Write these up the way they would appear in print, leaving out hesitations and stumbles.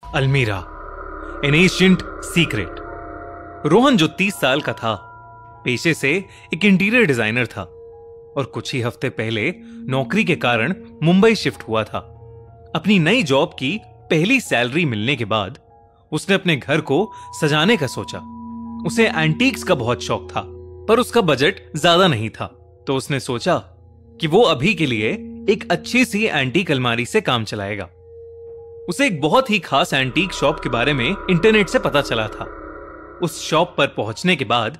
अलमीरा, N ancient secret. Rohan जो 30 साल का था, पेशे से एक इंटीरियर डिजाइनर था और कुछ ही हफ्ते पहले नौकरी के कारण मुंबई शिफ्ट हुआ था। अपनी नई जॉब की पहली सैलरी मिलने के बाद उसने अपने घर को सजाने का सोचा। उसे एंटीक्स का बहुत शौक था, पर उसका बजट ज्यादा नहीं था, तो उसने सोचा कि वो अभी के लिए एक अच्छी सी एंटीक अलमारी से काम चलाएगा। उसे एक बहुत ही खास एंटीक शॉप के बारे में इंटरनेट से पता चला था। उस शॉप पर पहुंचने के बाद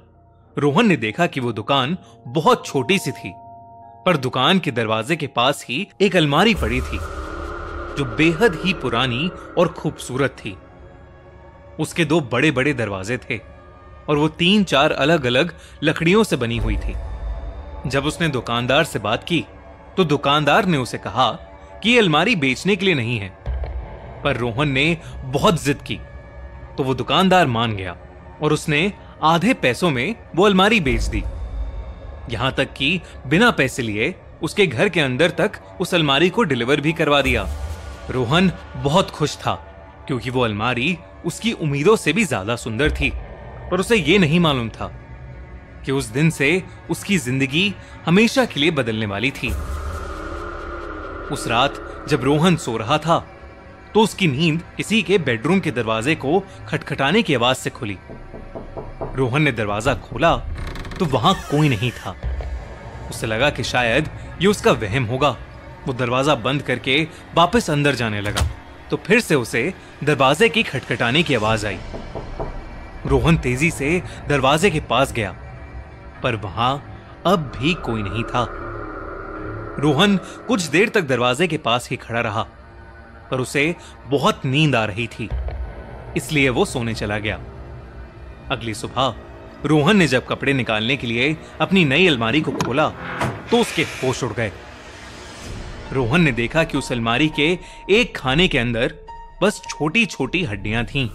रोहन ने देखा कि वो दुकान बहुत छोटी सी थी, पर दुकान के दरवाजे के पास ही एक अलमारी पड़ी थी जो बेहद ही पुरानी और खूबसूरत थी। उसके 2 बड़े बड़े दरवाजे थे और वो 3-4 अलग अलग लकड़ियों से बनी हुई थी। जब उसने दुकानदार से बात की तो दुकानदार ने उसे कहा कि ये अलमारी बेचने के लिए नहीं है, पर रोहन ने बहुत जिद की तो वो दुकानदार मान गया और उसने आधे पैसों में वो अलमारी बेच दी। यहां तक कि बिना पैसे लिए उसके घर के अंदर तक उस अलमारी को डिलीवर भी करवा दिया। रोहन बहुत खुश था क्योंकि वो अलमारी उसकी उम्मीदों से भी ज्यादा सुंदर थी, पर उसे ये नहीं मालूम था कि उस दिन से उसकी जिंदगी हमेशा के लिए बदलने वाली थी। उस रात जब रोहन सो रहा था तो उसकी नींद किसी के बेडरूम के दरवाजे को खटखटाने की आवाज से खुली। रोहन ने दरवाजा खोला तो वहां कोई नहीं था। उसे लगा कि शायद ये उसका वहम होगा। वो दरवाजा बंद करके वापस अंदर जाने लगा तो फिर से उसे दरवाजे की खटखटाने की आवाज आई। रोहन तेजी से दरवाजे के पास गया, पर वहां अब भी कोई नहीं था। रोहन कुछ देर तक दरवाजे के पास ही खड़ा रहा, पर उसे बहुत नींद आ रही थी, इसलिए वो सोने चला गया। अगली सुबह रोहन ने जब कपड़े निकालने के लिए अपनी नई अलमारी को खोला तो उसके होश उड़ गए। रोहन ने देखा कि उस अलमारी के एक खाने के अंदर बस छोटी छोटी हड्डियां थीं।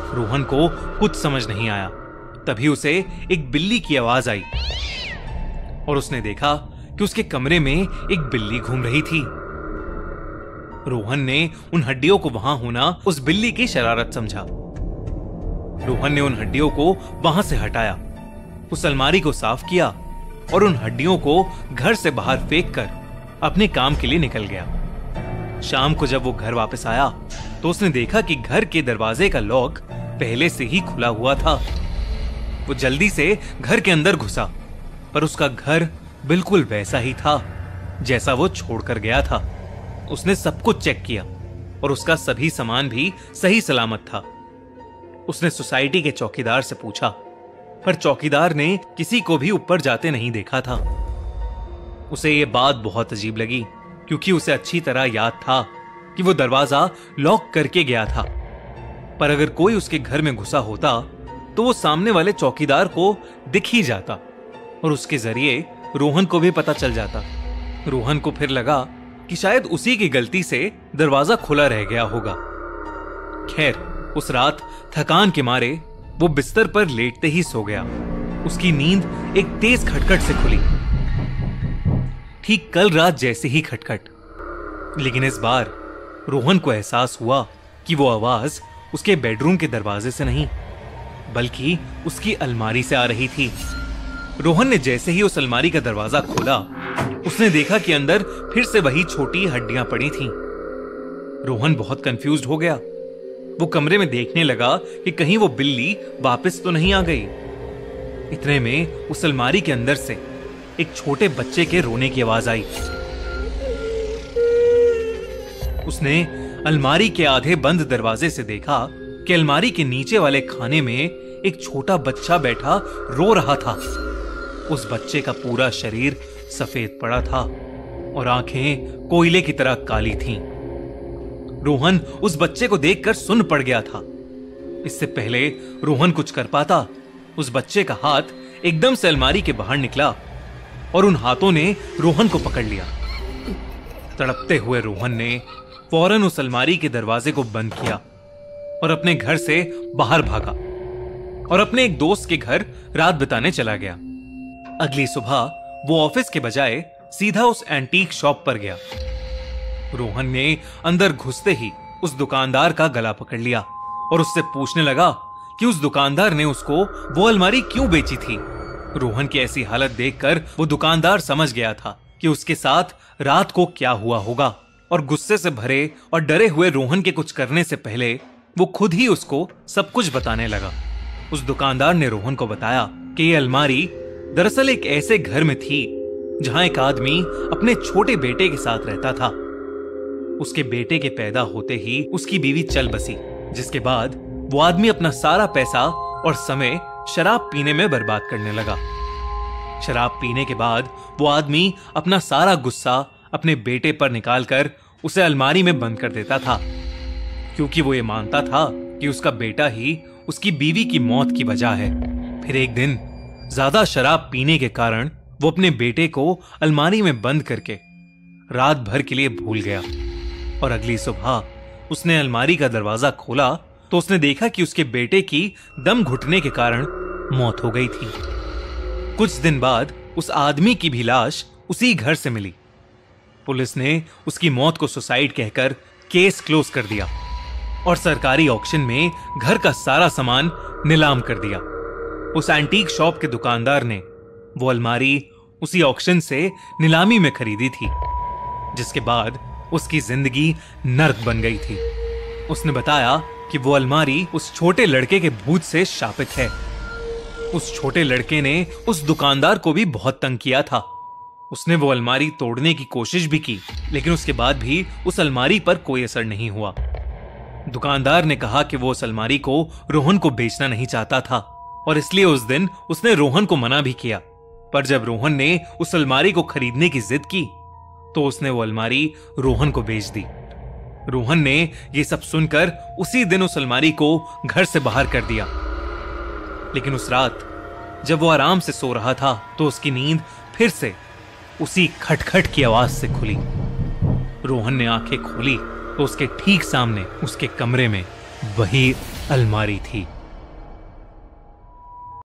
रोहन को कुछ समझ नहीं आया। तभी उसे एक बिल्ली की आवाज आई और उसने देखा कि उसके कमरे में एक बिल्ली घूम रही थी। रोहन ने उन हड्डियों को वहां होना उस बिल्ली की शरारत समझा। रोहन ने उन हड्डियों को वहां से हटाया, उस अलमारी को साफ किया और उन हड्डियों को घर से बाहर फेंक कर अपने काम के लिए निकल गया। शाम को जब वो घर वापस आया तो उसने देखा कि घर के दरवाजे का लॉक पहले से ही खुला हुआ था। वो जल्दी से घर के अंदर घुसा, पर उसका घर बिल्कुल वैसा ही था जैसा वो छोड़कर गया था। उसने सब कुछ चेक किया और उसका सभी सामान भी सही सलामत था। उसने सोसाइटी के चौकीदार से पूछा, पर चौकीदार ने किसी को भी ऊपर जाते नहीं देखा था। उसे यह बात बहुत अजीब लगी क्योंकि उसे अच्छी तरह याद था कि वो दरवाजा लॉक करके गया था, पर अगर कोई उसके घर में घुसा होता तो वो सामने वाले चौकीदार को दिख ही जाता और उसके जरिए रोहन को भी पता चल जाता। रोहन को फिर लगा कि शायद उसी की गलती से दरवाजा खुला रह गया होगा। खैर, उस रात थकान के मारे वो बिस्तर पर लेटते ही सो गया। उसकी नींद एक तेज खटखट से खुली, ठीक कल रात जैसे ही खटखट। लेकिन इस बार रोहन को एहसास हुआ कि वो आवाज उसके बेडरूम के दरवाजे से नहीं बल्कि उसकी अलमारी से आ रही थी। रोहन ने जैसे ही उस अलमारी का दरवाजा खोला, उसने देखा कि अंदर फिर से वही छोटी हड्डियां पड़ी थीं। रोहन बहुत कंफ्यूज्ड हो गया। वो कमरे में देखने लगा कि कहीं वो बिल्ली वापस तो नहीं आ गई। इतने में उस अलमारी के अंदर से एक छोटे बच्चे के रोने की आवाज आई। उसने अलमारी के आधे बंद दरवाजे से देखा कि अलमारी के नीचे वाले खाने में एक छोटा बच्चा बैठा रो रहा था। उस बच्चे का पूरा शरीर सफेद पड़ा था और आंखें कोयले की तरह काली थीं। रोहन उस बच्चे को देखकर सुन्न पड़ गया था। इससे पहले रोहन कुछ कर पाता, उस बच्चे का हाथ एकदम से अलमारी के बाहर निकला और उन हाथों ने रोहन को पकड़ लिया। तड़पते हुए रोहन ने फौरन उस अलमारी के दरवाजे को बंद किया और अपने घर से बाहर भागा और अपने एक दोस्त के घर रात बिताने चला गया। अगली सुबह वो ऑफिस के बजाय सीधा उस एंटीक शॉप पर गया। रोहन ने अंदर घुसते ही उस दुकानदार का गला पकड़ लिया और उससे पूछने लगा कि उस दुकानदार ने उसको वो अलमारी क्यों बेची थी। रोहन की ऐसी हालत देखकर वो दुकानदार समझ गया था कि उसके साथ रात को क्या हुआ होगा, और गुस्से से भरे और डरे हुए रोहन के कुछ करने से पहले वो खुद ही उसको सब कुछ बताने लगा। उस दुकानदार ने रोहन को बताया कि ये अलमारी दरअसल एक ऐसे घर में थी जहां एक आदमी अपने छोटे बेटे के साथ रहता था। उसके बेटे के पैदा होते ही उसकी बीवी चल बसी, जिसके बाद वो आदमी अपना सारा पैसा और समय शराब पीने में बर्बाद करने लगा। शराब पीने के बाद वो आदमी अपना सारा गुस्सा अपने बेटे पर निकालकर उसे अलमारी में बंद कर देता था, क्योंकि वो ये मानता था कि उसका बेटा ही उसकी बीवी की मौत की वजह है। फिर एक दिन ज्यादा शराब पीने के कारण वो अपने बेटे को अलमारी में बंद करके रात भर के लिए भूल गया, और अगली सुबह उसने अलमारी का दरवाजा खोला तो उसने देखा कि उसके बेटे की दम घुटने के कारण मौत हो गई थी। कुछ दिन बाद उस आदमी की भी लाश उसी घर से मिली। पुलिस ने उसकी मौत को सुसाइड कहकर केस क्लोज कर दिया और सरकारी ऑक्शन में घर का सारा सामान नीलाम कर दिया। उस एंटीक शॉप के दुकानदार ने वो अलमारी उसी ऑक्शन से नीलामी में खरीदी थी, जिसके बाद उसकी जिंदगी नर्क बन गई थी। उसने बताया कि वो अलमारी उस छोटे लड़के के भूत से शापित है। उस छोटे लड़के ने उस दुकानदार को भी बहुत तंग किया था। उसने वो अलमारी तोड़ने की कोशिश भी की, लेकिन उसके बाद भी उस अलमारी पर कोई असर नहीं हुआ। दुकानदार ने कहा कि वो उस अलमारी को रोहन को बेचना नहीं चाहता था, और इसलिए उस दिन उसने रोहन को मना भी किया। पर जब रोहन ने उस अलमारी को खरीदने की जिद की तो उसने वो अलमारी रोहन को बेच दी। रोहन ने ये सब सुनकर उसी दिन उस अलमारी को घर से बाहर कर दिया। लेकिन उस रात जब वो आराम से सो रहा था तो उसकी नींद फिर से उसी खटखट की आवाज से खुली। रोहन ने आंखें खोली तो उसके ठीक सामने उसके कमरे में वही अलमारी थी।